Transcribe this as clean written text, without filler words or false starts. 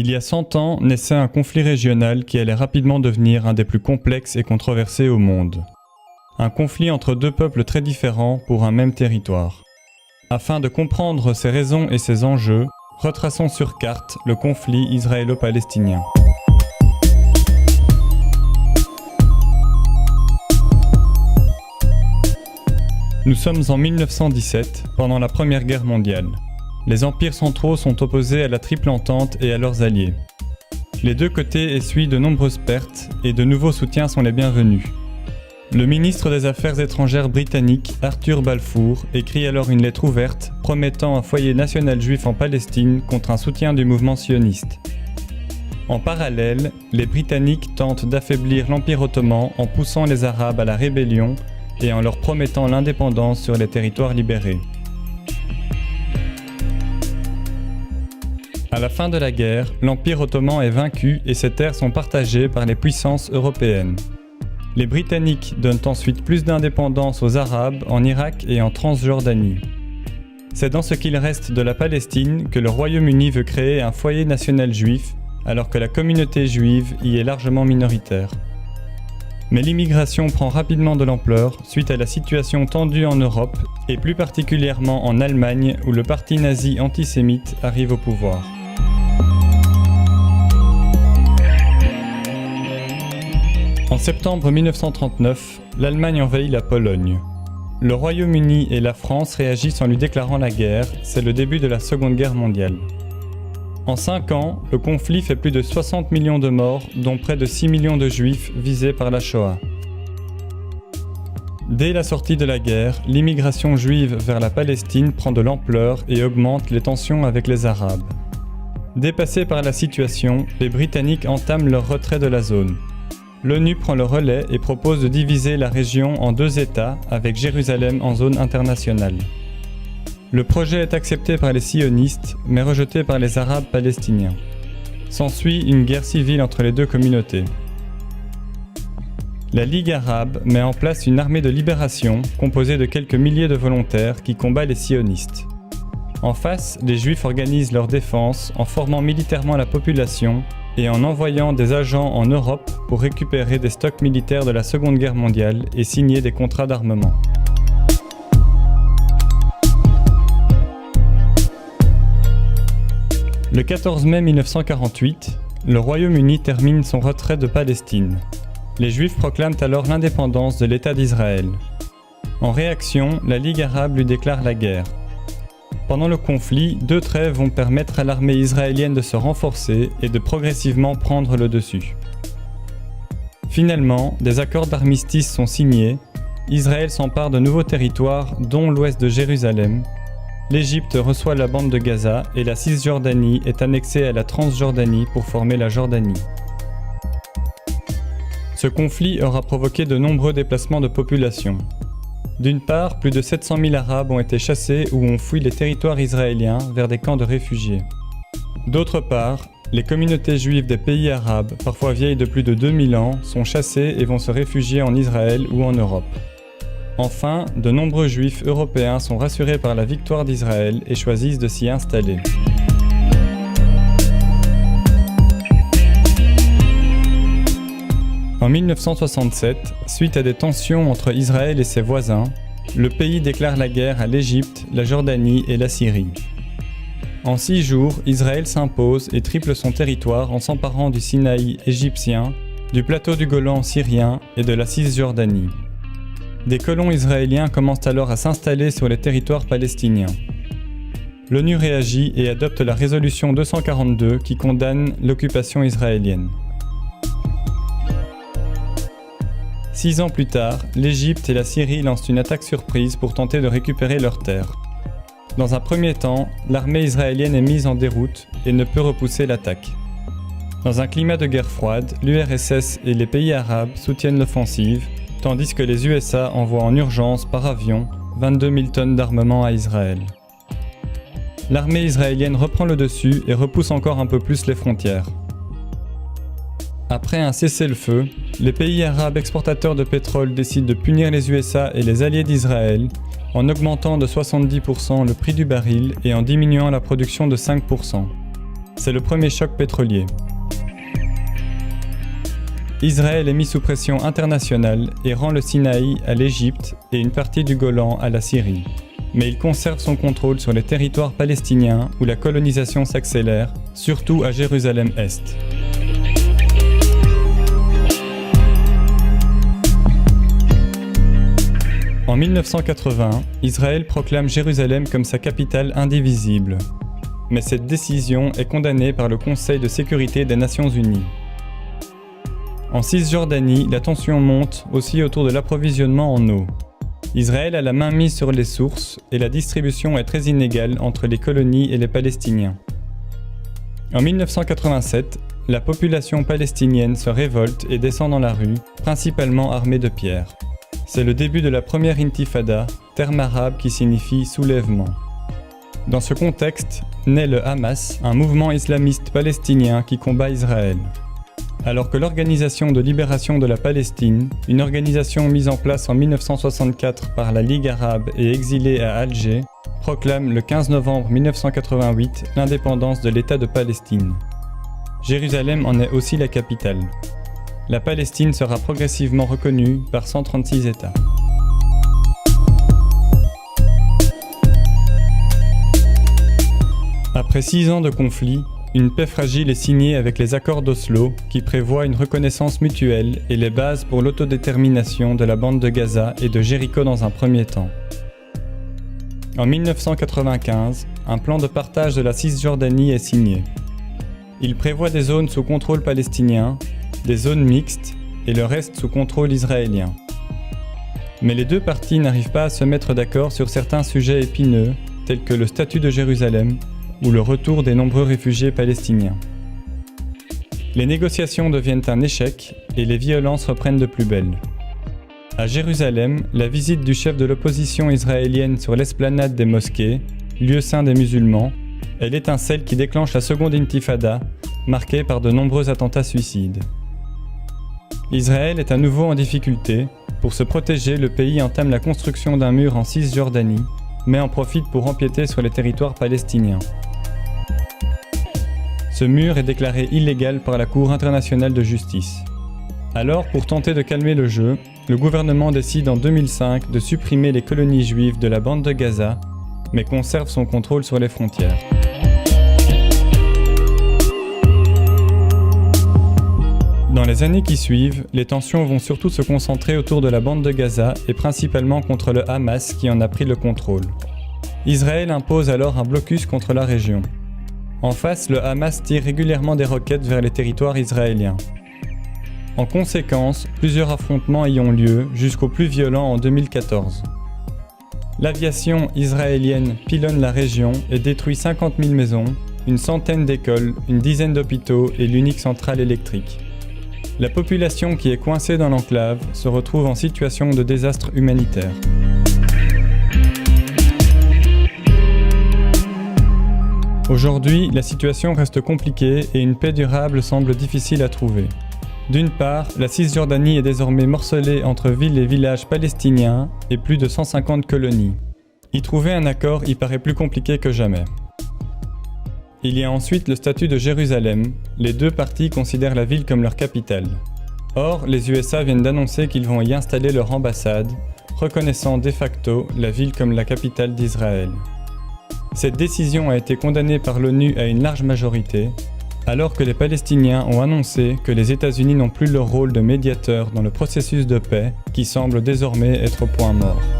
Il y a 100 ans naissait un conflit régional qui allait rapidement devenir un des plus complexes et controversés au monde. Un conflit entre deux peuples très différents pour un même territoire. Afin de comprendre ses raisons et ses enjeux, retraçons sur carte le conflit israélo-palestinien. Nous sommes en 1917, pendant la Première Guerre mondiale. Les empires centraux sont opposés à la Triple Entente et à leurs alliés. Les deux côtés essuient de nombreuses pertes et de nouveaux soutiens sont les bienvenus. Le ministre des Affaires étrangères britannique, Arthur Balfour, écrit alors une lettre ouverte promettant un foyer national juif en Palestine contre un soutien du mouvement sioniste. En parallèle, les Britanniques tentent d'affaiblir l'Empire ottoman en poussant les Arabes à la rébellion et en leur promettant l'indépendance sur les territoires libérés. À la fin de la guerre, l'Empire ottoman est vaincu et ses terres sont partagées par les puissances européennes. Les Britanniques donnent ensuite plus d'indépendance aux Arabes en Irak et en Transjordanie. C'est dans ce qu'il reste de la Palestine que le Royaume-Uni veut créer un foyer national juif, alors que la communauté juive y est largement minoritaire. Mais l'immigration prend rapidement de l'ampleur suite à la situation tendue en Europe et plus particulièrement en Allemagne où le parti nazi antisémite arrive au pouvoir. En septembre 1939, l'Allemagne envahit la Pologne. Le Royaume-Uni et la France réagissent en lui déclarant la guerre, c'est le début de la Seconde Guerre mondiale. En 5 ans, le conflit fait plus de 60 millions de morts, dont près de 6 millions de juifs visés par la Shoah. Dès la sortie de la guerre, l'immigration juive vers la Palestine prend de l'ampleur et augmente les tensions avec les Arabes. Dépassés par la situation, les Britanniques entament leur retrait de la zone. L'ONU prend le relais et propose de diviser la région en 2 États, avec Jérusalem en zone internationale. Le projet est accepté par les sionistes, mais rejeté par les Arabes palestiniens. S'ensuit une guerre civile entre les deux communautés. La Ligue arabe met en place une armée de libération composée de quelques milliers de volontaires qui combat les sionistes. En face, les Juifs organisent leur défense en formant militairement la population et en envoyant des agents en Europe pour récupérer des stocks militaires de la Seconde Guerre mondiale et signer des contrats d'armement. Le 14 mai 1948, le Royaume-Uni termine son retrait de Palestine. Les Juifs proclament alors l'indépendance de l'État d'Israël. En réaction, la Ligue arabe lui déclare la guerre. Pendant le conflit, 2 trêves vont permettre à l'armée israélienne de se renforcer et de progressivement prendre le dessus. Finalement, des accords d'armistice sont signés, Israël s'empare de nouveaux territoires, dont l'ouest de Jérusalem. L'Égypte reçoit la bande de Gaza et la Cisjordanie est annexée à la Transjordanie pour former la Jordanie. Ce conflit aura provoqué de nombreux déplacements de population. D'une part, plus de 700 000 Arabes ont été chassés ou ont fui les territoires israéliens vers des camps de réfugiés. D'autre part, les communautés juives des pays arabes, parfois vieilles de plus de 2000 ans, sont chassées et vont se réfugier en Israël ou en Europe. Enfin, de nombreux Juifs européens sont rassurés par la victoire d'Israël et choisissent de s'y installer. En 1967, suite à des tensions entre Israël et ses voisins, le pays déclare la guerre à l'Égypte, la Jordanie et la Syrie. En 6 jours, Israël s'impose et triple son territoire en s'emparant du Sinaï égyptien, du plateau du Golan syrien et de la Cisjordanie. Des colons israéliens commencent alors à s'installer sur les territoires palestiniens. L'ONU réagit et adopte la résolution 242 qui condamne l'occupation israélienne. 6 ans plus tard, l'Égypte et la Syrie lancent une attaque surprise pour tenter de récupérer leurs terres. Dans un premier temps, l'armée israélienne est mise en déroute et ne peut repousser l'attaque. Dans un climat de guerre froide, l'URSS et les pays arabes soutiennent l'offensive, tandis que les USA envoient en urgence par avion 22 000 tonnes d'armement à Israël. L'armée israélienne reprend le dessus et repousse encore un peu plus les frontières. Après un cessez-le-feu, les pays arabes exportateurs de pétrole décident de punir les USA et les alliés d'Israël en augmentant de 70% le prix du baril et en diminuant la production de 5%. C'est le premier choc pétrolier. Israël est mis sous pression internationale et rend le Sinaï à l'Égypte et une partie du Golan à la Syrie. Mais il conserve son contrôle sur les territoires palestiniens où la colonisation s'accélère, surtout à Jérusalem-Est. En 1980, Israël proclame Jérusalem comme sa capitale indivisible. Mais cette décision est condamnée par le Conseil de sécurité des Nations Unies. En Cisjordanie, la tension monte aussi autour de l'approvisionnement en eau. Israël a la main mise sur les sources et la distribution est très inégale entre les colonies et les Palestiniens. En 1987, la population palestinienne se révolte et descend dans la rue, principalement armée de pierres. C'est le début de la première intifada, terme arabe qui signifie soulèvement. Dans ce contexte, naît le Hamas, un mouvement islamiste palestinien qui combat Israël. Alors que l'Organisation de libération de la Palestine, une organisation mise en place en 1964 par la Ligue arabe et exilée à Alger, proclame le 15 novembre 1988 l'indépendance de l'État de Palestine. Jérusalem en est aussi la capitale. La Palestine sera progressivement reconnue par 136 États. Après 6 ans de conflit, une paix fragile est signée avec les accords d'Oslo qui prévoient une reconnaissance mutuelle et les bases pour l'autodétermination de la bande de Gaza et de Jéricho dans un premier temps. En 1995, un plan de partage de la Cisjordanie est signé. Il prévoit des zones sous contrôle palestinien, des zones mixtes et le reste sous contrôle israélien. Mais les deux parties n'arrivent pas à se mettre d'accord sur certains sujets épineux tels que le statut de Jérusalem ou le retour des nombreux réfugiés palestiniens. Les négociations deviennent un échec et les violences reprennent de plus belle. À Jérusalem, la visite du chef de l'opposition israélienne sur l'esplanade des mosquées, lieu saint des musulmans, est l'étincelle qui déclenche la seconde intifada, marquée par de nombreux attentats suicides. Israël est à nouveau en difficulté. Pour se protéger, le pays entame la construction d'un mur en Cisjordanie, mais en profite pour empiéter sur les territoires palestiniens. Ce mur est déclaré illégal par la Cour internationale de justice. Alors, pour tenter de calmer le jeu, le gouvernement décide en 2005 de supprimer les colonies juives de la bande de Gaza, mais conserve son contrôle sur les frontières. Dans les années qui suivent, les tensions vont surtout se concentrer autour de la bande de Gaza et principalement contre le Hamas qui en a pris le contrôle. Israël impose alors un blocus contre la région. En face, le Hamas tire régulièrement des roquettes vers les territoires israéliens. En conséquence, plusieurs affrontements y ont lieu, jusqu'au plus violent en 2014. L'aviation israélienne pilonne la région et détruit 50 000 maisons, une centaine d'écoles, une dizaine d'hôpitaux et l'unique centrale électrique. La population qui est coincée dans l'enclave se retrouve en situation de désastre humanitaire. Aujourd'hui, la situation reste compliquée et une paix durable semble difficile à trouver. D'une part, la Cisjordanie est désormais morcelée entre villes et villages palestiniens et plus de 150 colonies. Y trouver un accord y paraît plus compliqué que jamais. Il y a ensuite le statut de Jérusalem. Les deux parties considèrent la ville comme leur capitale. Or, les USA viennent d'annoncer qu'ils vont y installer leur ambassade, reconnaissant de facto la ville comme la capitale d'Israël. Cette décision a été condamnée par l'ONU à une large majorité, alors que les Palestiniens ont annoncé que les États-Unis n'ont plus leur rôle de médiateur dans le processus de paix qui semble désormais être au point mort.